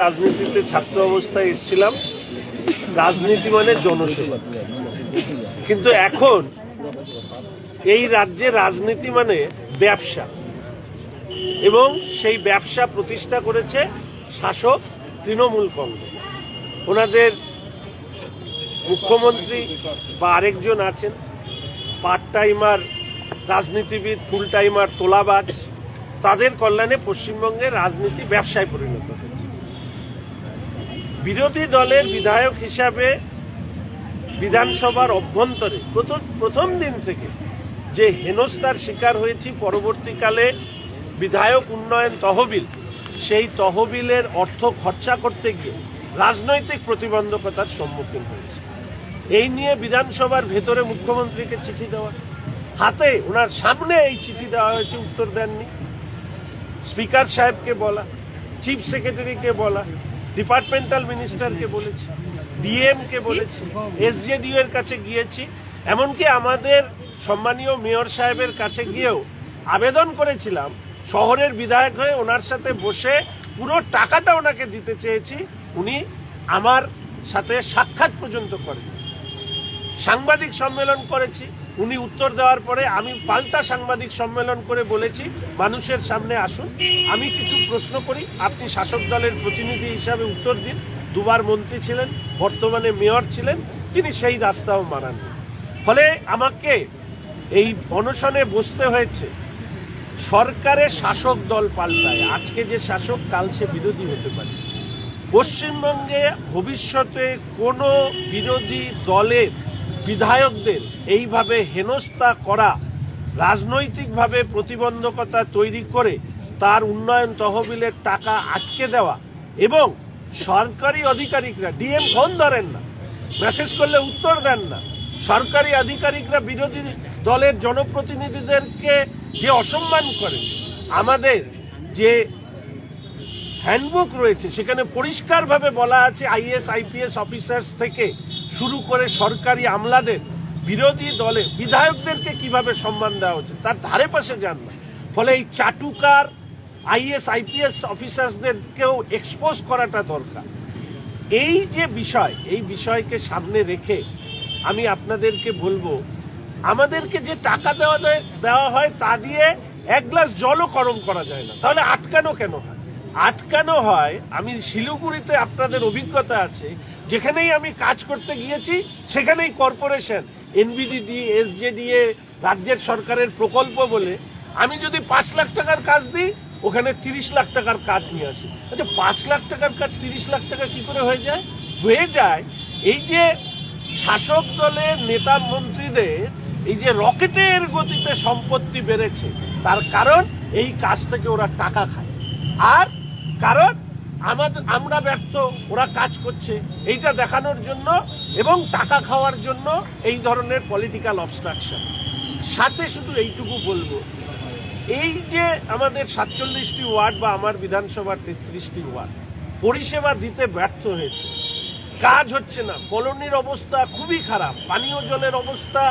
রাজনীতিতে ছাত্র অবস্থায় এসেছিলাম, রাজনীতি মানে জনসেবা। কিন্তু এখন এই রাজ্যে রাজনীতি মানে ব্যবসা, এবং সেই ব্যবসা প্রতিষ্ঠা করেছে শাসক তৃণমূল কংগ্রেস। ওনাদের মুখ্যমন্ত্রী বা আরেকজন আছেন পার্ট টাইমার রাজনীতিবিদ, ফুল টাইমার তোলাবাজ। তাদের কল্যাণে পশ্চিমবঙ্গের রাজনীতি ব্যবসায় পরিণত হয়েছে। বিরোধী দলের বিধায়ক হিসাবে বিধানসভার অভ্যন্তরে প্রথম দিন থেকে যে হেনস্থার শিকার হয়েছি, পরবর্তীকালে বিধায়ক উন্নয়ন তহবিল, সেই তহবিলের অর্থ খরচা করতে গিয়ে রাজনৈতিক প্রতিবন্ধকতার সম্মুখীন হয়েছে। এই নিয়ে বিধানসভার ভেতরে মুখ্যমন্ত্রীকে চিঠি দেওয়া, হাতে ওনার সামনে এই চিঠি দেওয়া হয়েছে, উত্তর দেননি। স্পিকার সাহেবকে বলা, চিফ সেক্রেটারিকে বলা, ডিপার্টমেন্টাল মিনিস্টারকে বলেছি, ডিএমকে বলেছি, এসজেডিও এর কাছে গিয়েছি, এমনকি আমাদের সম্মানীয় মেয়র সাহেবের কাছে গিয়েও আবেদন করেছিলাম। শহরের বিধায়ক হয়ে ওনার সাথে বসে পুরো টাকাটা ওনাকে দিতে চেয়েছি, উনি আমার সাথে সাক্ষাৎ পর্যন্ত করেন। সাংবাদিক সম্মেলন করেছি, উনি উত্তর দেওয়ার পরে আমি পাল্টা সাংবাদিক সম্মেলন করে বলেছি মানুষের সামনে আসুন, আমি কিছু প্রশ্ন করি, আপনি শাসক দলের প্রতিনিধি হিসাবে উত্তর দিন। দুবার মন্ত্রী ছিলেন, বর্তমানে মেয়র ছিলেন, তিনি সেই রাস্তাও মানান। ফলে আমাকে এই অনশনে বসতে হয়েছে। সরকারের শাসক দল পাল্টায়, আজকে যে শাসক কাল সে বিরোধী হতে পারে। পশ্চিমবঙ্গে ভবিষ্যতে কোনো বিরোধী দলের বিধায়কদের এইভাবে হেনস্থা করা, রাজনৈতিকভাবে প্রতিবন্ধকতা তৈরি করে তার উন্নয়ন তহবিলের টাকা আটকে দেওয়া, এবং সরকারি আধিকারিকরা, ডিএম ফোন ধরেন না, মেসেজ করলে উত্তর দেন না, সরকারি আধিকারিকরা বিরোধী দলের জনপ্রতিনিধিদেরকে যে অসম্মান করেন। আমাদের যে হ্যান্ডবুক রয়েছে সেখানে পরিষ্কারভাবে বলা আছে আইএস আইপিএস অফিসার্স থেকে শুরু করে সরকারি আমলাদের বিরোধী দলে বিধায়কদেরকে কিভাবে সম্মান দেওয়া হচ্ছে তার ধারে পাশে যান না। ফলে এই চাটুকার আইএস আইপিএস অফিসার্সদেরকেও এক্সপোজ করাটা দরকার। এই যে বিষয়, এই বিষয়কে সামনে রেখে আমি আপনাদেরকে বলবো, আমাদেরকে যে টাকা দেওয়া হয় তা দিয়ে এক গ্লাস জলও গরম করা যায় না, তাহলে আটকানো কেন হয়? আটকানো হয়, আমি শিলিগুড়িতে আপনাদের অভিজ্ঞতা আছে, যেখানেই আমি কাজ করতে গিয়েছি সেখানেই কর্পোরেশন, এনবিডিডি, এসজেডিএ, রাজ্যের সরকারের প্রকল্প বলে আমি যদি 5 লাখ টাকার কাজ দিই, ওখানে 30 লাখ টাকার কাজ নিয়ে আসি। আচ্ছা, 5 লাখ টাকার কাজ 30 লাখ টাকা কি করে হয়ে যায়? এই যে শাসক দলের নেতা মন্ত্রীদের এই যে রকেটের গতিতে সম্পত্তি বেড়েছে, তার কারণ এই কাজ থেকে ওরা টাকা খায়। আর কারণ আমরা ব্যর্থ, ওরা কাজ করছে, এইটা দেখানোর জন্য এবং টাকা খাওয়ার জন্য এই ধরনের পলিটিক্যাল অবস্ট্রাকশন। সাথে শুধু এইটুকু বলবো, এই যে আমাদের 47টি ওয়ার্ড বা আমার বিধানসভার 33টি ওয়ার্ড পরিষেবা দিতে ব্যর্থ হয়েছে, কাজ হচ্ছে না, কলোনির অবস্থা খুবই খারাপ, পানীয় জলের অবস্থা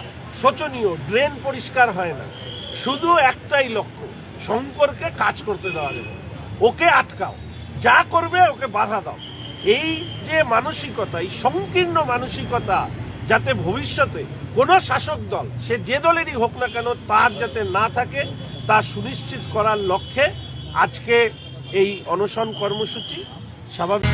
শোচনীয়, ড্রেন পরিষ্কার হয় না। শুধু একটাই লক্ষ্য, শঙ্করকে কাজ করতে দেওয়া যাবে, ওকে আটকাও, যা করবে ওকে বাধা দাও। এই যে মানসিকতা, এই সংকীর্ণ মানসিকতা যাতে ভবিষ্যতে কোনো শাসক দল, সে যে দলেরই হোক না কেন, তার যাতে না থাকে, তা সুনিশ্চিত করার লক্ষ্যে আজকে এই অনশন কর্মসূচি। স্বাভাবিক